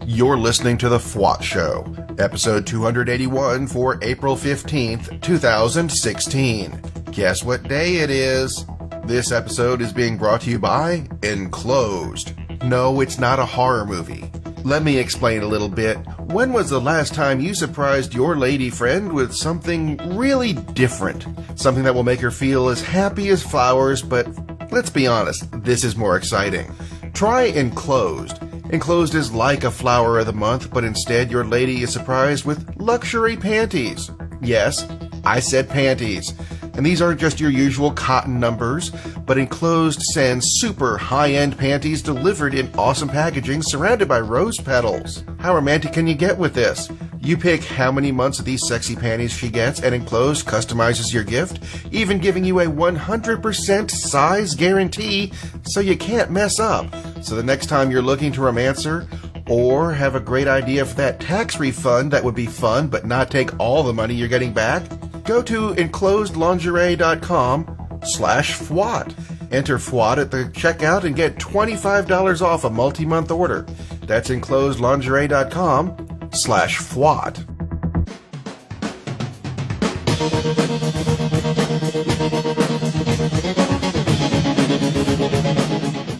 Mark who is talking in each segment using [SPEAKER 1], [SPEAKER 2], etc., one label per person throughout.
[SPEAKER 1] You're listening to The FWOT Show, episode 281 for April 15th, 2016. Guess what day it is? This episode is being brought to you by Enclosed. No, it's not a horror movie. Let me explain a little bit. When was the last time you surprised your lady friend with something really different? Something that will make her feel as happy as flowers, but let's be honest, this is more exciting. Try Enclosed. Enclosed is like a flower of the month, but instead your lady is surprised with luxury panties. Yes, I said panties. And these aren't just your usual cotton numbers, but Enclosed sends super high-end panties delivered in awesome packaging surrounded by rose petals. How romantic can you get with this? You pick how many months of these sexy panties she gets, and Enclosed customizes your gift, even giving you a 100% size guarantee so you can't mess up. So the next time you're looking to romance her, or have a great idea for that tax refund that would be fun but not take all the money you're getting back, go to enclosedlingerie.com/FWOT. Enter FWOT at the checkout and get $25 off a multi-month order. That's enclosedlingerie.com/FWOT.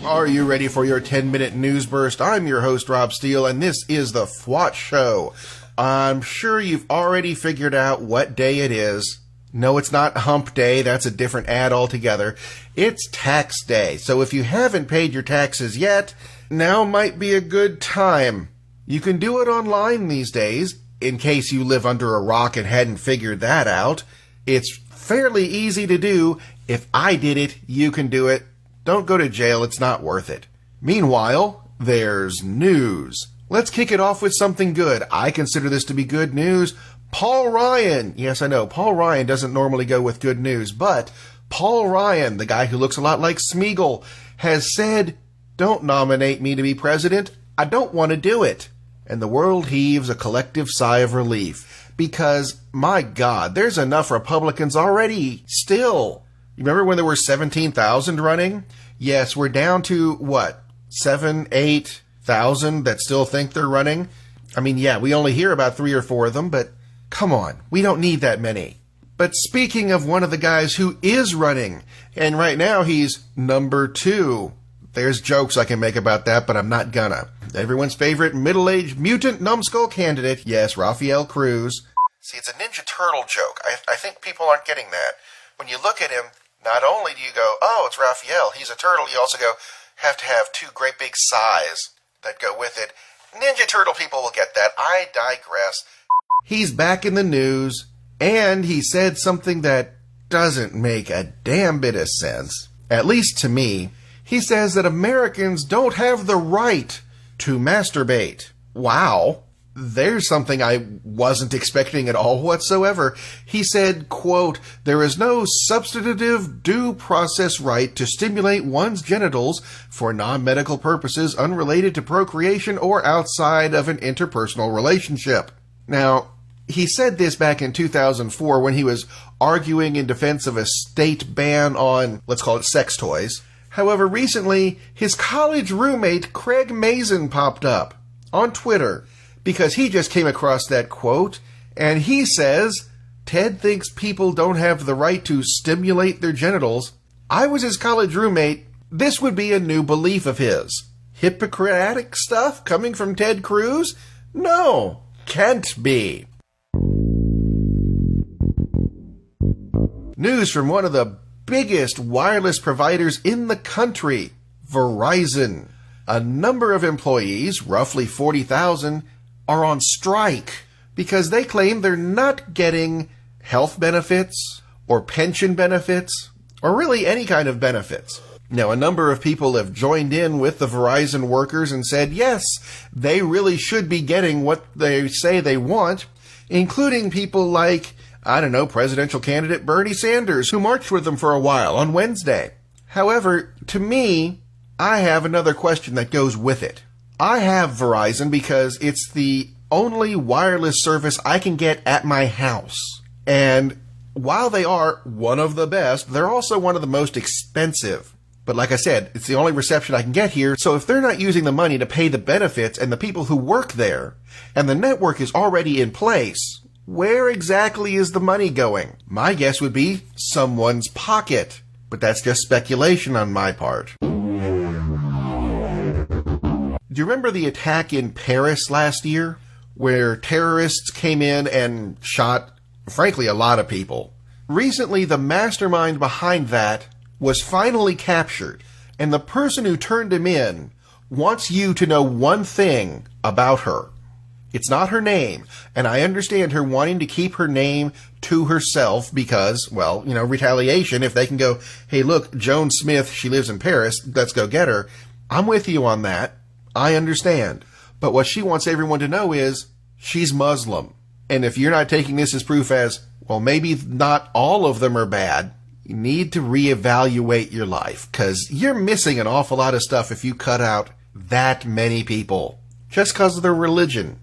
[SPEAKER 1] Are you ready for your 10-minute news burst? I'm your host, Rob Steele, and this is the FWOT Show. I'm sure you've already figured out what day it is. No, it's not Hump Day. That's a different ad altogether. It's Tax Day. So if you haven't paid your taxes yet, now might be a good time. You can do it online these days, in case you live under a rock and hadn't figured that out. It's fairly easy to do. If I did it, you can do it. Don't go to jail. It's not worth it. Meanwhile, there's news. Let's kick it off with something good. I consider this to be good news. Paul Ryan. Yes, I know, Paul Ryan doesn't normally go with good news, but Paul Ryan, the guy who looks a lot like Smeagol, has said, "Don't nominate me to be president. I don't want to do it." And the world heaves a collective sigh of relief. Because, my God, there's enough Republicans already, still. You remember when there were 17,000 running? Yes, we're down to, 7, 8,000 that still think they're running? I mean, yeah, we only hear about 3 or 4 of them, but come on, we don't need that many. But speaking of one of the guys who is running, and right now he's number 2. There's jokes I can make about that, but I'm not gonna. Everyone's favorite middle-aged mutant numbskull candidate, yes, Raphael Cruz. See, it's a Ninja Turtle joke. I think people aren't getting that. When you look at him, not only do you go, oh, it's Raphael, he's a turtle, you also go, have to have 2 great big sighs that go with it. Ninja Turtle people will get that. I digress. He's back in the news, and he said something that doesn't make a damn bit of sense. At least to me. He says that Americans don't have the right to masturbate. Wow. There's something I wasn't expecting at all whatsoever. He said, quote, "There is no substantive due process right to stimulate one's genitals for non-medical purposes unrelated to procreation or outside of an interpersonal relationship." Now, he said this back in 2004 when he was arguing in defense of a state ban on, let's call it sex toys. However, recently, his college roommate Craig Mazin popped up on Twitter, because he just came across that quote, and he says, Ted thinks people don't have the right to stimulate their genitals. I was his college roommate. This would be a new belief of his. Hippocratic stuff coming from Ted Cruz? No, can't be. News from one of the biggest wireless providers in the country, Verizon. A number of employees, roughly 40,000, are on strike because they claim they're not getting health benefits or pension benefits or really any kind of benefits. Now, a number of people have joined in with the Verizon workers and said, yes, they really should be getting what they say they want, including people like, presidential candidate Bernie Sanders, who marched with them for a while on Wednesday. However, to me, I have another question that goes with it. I have Verizon because it's the only wireless service I can get at my house. And while they are one of the best, they're also one of the most expensive. But like I said, it's the only reception I can get here, so if they're not using the money to pay the benefits and the people who work there, and the network is already in place, where exactly is the money going? My guess would be someone's pocket. But that's just speculation on my part. Do you remember the attack in Paris last year, where terrorists came in and shot, frankly, a lot of people? Recently, the mastermind behind that was finally captured, and the person who turned him in wants you to know one thing about her. It's not her name, and I understand her wanting to keep her name to herself because, well, retaliation. If they can go, hey, look, Joan Smith, she lives in Paris, let's go get her. I'm with you on that. I understand. But what she wants everyone to know is she's Muslim. And if you're not taking this as proof as, well, maybe not all of them are bad, you need to reevaluate your life, because you're missing an awful lot of stuff if you cut out that many people just because of their religion.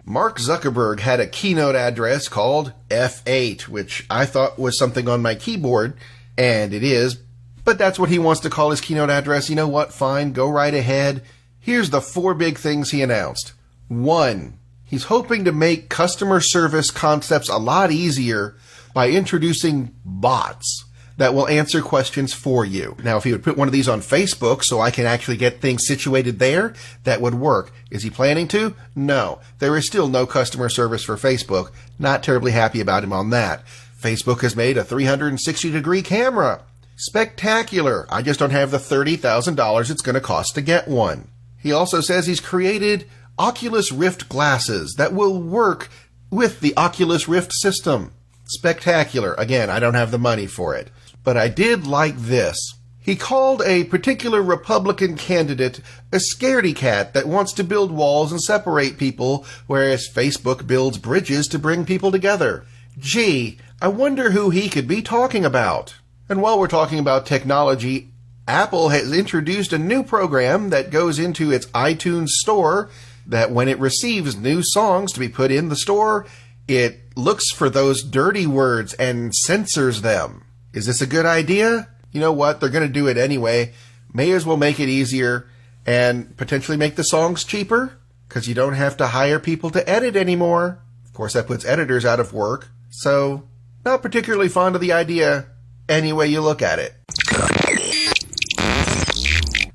[SPEAKER 1] Mark Zuckerberg had a keynote address called F8, which I thought was something on my keyboard, and it is, but that's what he wants to call his keynote address. You know what? Fine, go right ahead. Here's the 4 big things he announced. 1, he's hoping to make customer service concepts a lot easier by introducing bots that will answer questions for you. Now, if he would put one of these on Facebook so I can actually get things situated there, that would work. Is he planning to? No. There is still no customer service for Facebook. Not terribly happy about him on that. Facebook has made a 360-degree camera. Spectacular. I just don't have the $30,000 it's going to cost to get one. He also says he's created Oculus Rift glasses that will work with the Oculus Rift system. Spectacular. Again, I don't have the money for it. But I did like this. He called a particular Republican candidate a scaredy cat that wants to build walls and separate people, whereas Facebook builds bridges to bring people together. Gee, I wonder who he could be talking about. And while we're talking about technology, Apple has introduced a new program that goes into its iTunes store that when it receives new songs to be put in the store, it looks for those dirty words and censors them. Is this a good idea? You know what? They're going to do it anyway. May as well make it easier and potentially make the songs cheaper because you don't have to hire people to edit anymore. Of course, that puts editors out of work. So, not particularly fond of the idea any way you look at it.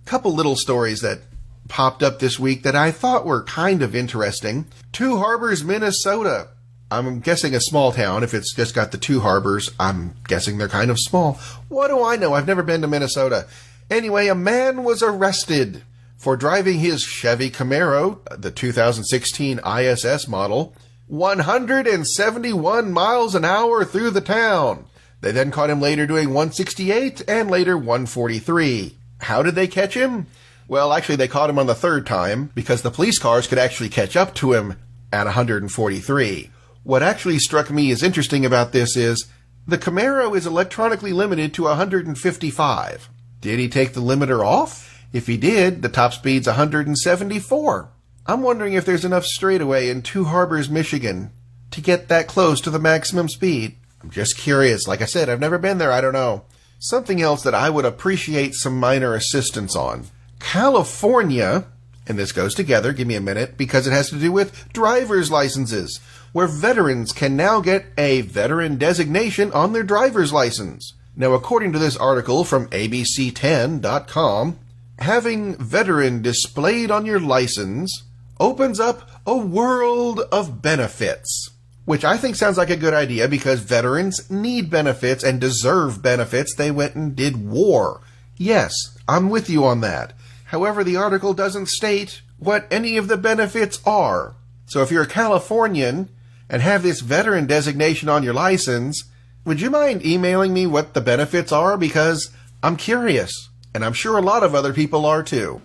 [SPEAKER 1] Couple little stories that popped up this week that I thought were kind of interesting. Two Harbors, Minnesota. I'm guessing a small town. If it's just got the two harbors, I'm guessing they're kind of small. What do I know? I've never been to Minnesota. Anyway, a man was arrested for driving his Chevy Camaro, the 2016 ISS model, 171 miles an hour through the town. They then caught him later doing 168 and later 143. How did they catch him? Well, actually, they caught him on the third time because the police cars could actually catch up to him at 143. What actually struck me as interesting about this is the Camaro is electronically limited to 155. Did he take the limiter off? If he did, the top speed's 174. I'm wondering if there's enough straightaway in Two Harbors, Michigan to get that close to the maximum speed. I'm just curious. Like I said, I've never been there. I don't know. Something else that I would appreciate some minor assistance on. California, and this goes together, give me a minute, because it has to do with driver's licenses, where veterans can now get a veteran designation on their driver's license. Now, according to this article from abc10.com, having veteran displayed on your license opens up a world of benefits, which I think sounds like a good idea because veterans need benefits and deserve benefits. They went and did war. Yes, I'm with you on that. However, the article doesn't state what any of the benefits are. So if you're a Californian and have this veteran designation on your license, would you mind emailing me what the benefits are? Because I'm curious, and I'm sure a lot of other people are too.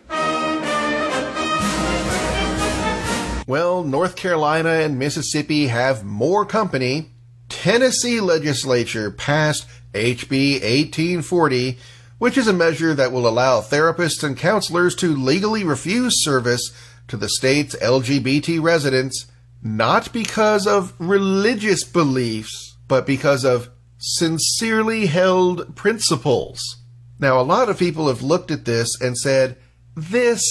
[SPEAKER 1] Well, North Carolina and Mississippi have more company. Tennessee legislature passed HB 1840, which is a measure that will allow therapists and counselors to legally refuse service to the state's LGBT residents, not because of religious beliefs, but because of sincerely held principles. Now, a lot of people have looked at this and said, this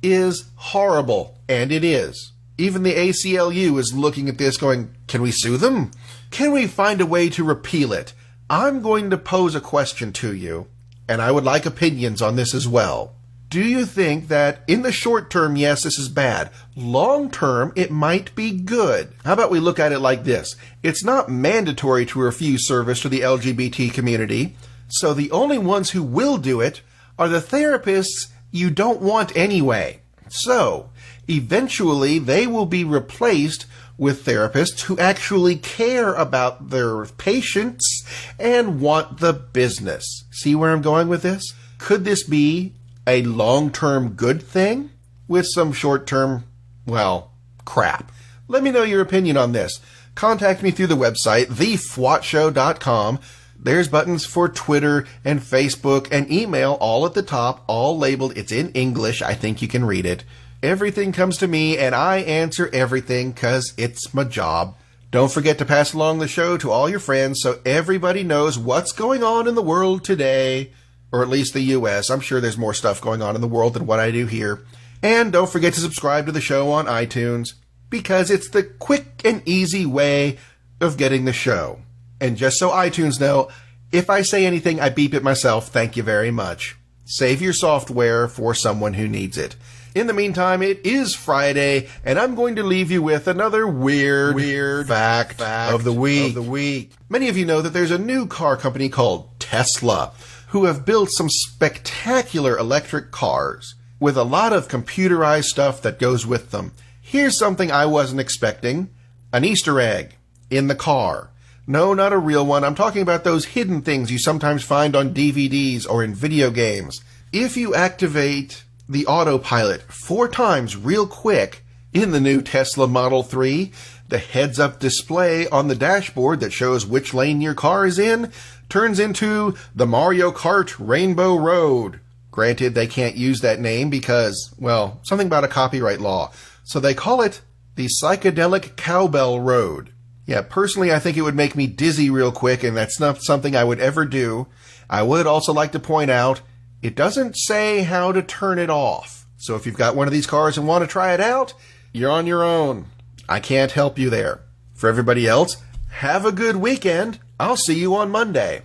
[SPEAKER 1] is horrible, and it is. Even the ACLU is looking at this going, can we sue them? Can we find a way to repeal it? I'm going to pose a question to you, and I would like opinions on this as well. Do you think that in the short term, yes, this is bad. Long term, it might be good. How about we look at it like this? It's not mandatory to refuse service to the LGBT community, so the only ones who will do it are the therapists you don't want anyway. So, eventually, they will be replaced with therapists who actually care about their patients and want the business. See where I'm going with this? Could this be a long-term good thing with some short-term, well, crap? Let me know your opinion on this. Contact me through the website, thefwotshow.com. There's buttons for Twitter and Facebook and email all at the top, all labeled. It's in English. I think you can read it. Everything comes to me, and I answer everything because it's my job. Don't forget to pass along the show to all your friends so everybody knows what's going on in the world today, or at least the U.S. I'm sure there's more stuff going on in the world than what I do here. And don't forget to subscribe to the show on iTunes, because it's the quick and easy way of getting the show. And just so iTunes know, if I say anything, I beep it myself. Thank you very much. Save your software for someone who needs it. In the meantime, it is Friday, and I'm going to leave you with another weird fact of the week. Many of you know that there's a new car company called Tesla, who have built some spectacular electric cars with a lot of computerized stuff that goes with them. Here's something I wasn't expecting. An Easter egg in the car. No, not a real one. I'm talking about those hidden things you sometimes find on DVDs or in video games. If you activate the autopilot 4 times real quick in the new Tesla Model 3, the heads-up display on the dashboard that shows which lane your car is in turns into the Mario Kart Rainbow Road. Granted, they can't use that name because, well, something about a copyright law. So they call it the Psychedelic Cowbell Road. Yeah, personally, I think it would make me dizzy real quick, and that's not something I would ever do. I would also like to point out, it doesn't say how to turn it off. So if you've got one of these cars and want to try it out, you're on your own. I can't help you there. For everybody else, have a good weekend. I'll see you on Monday.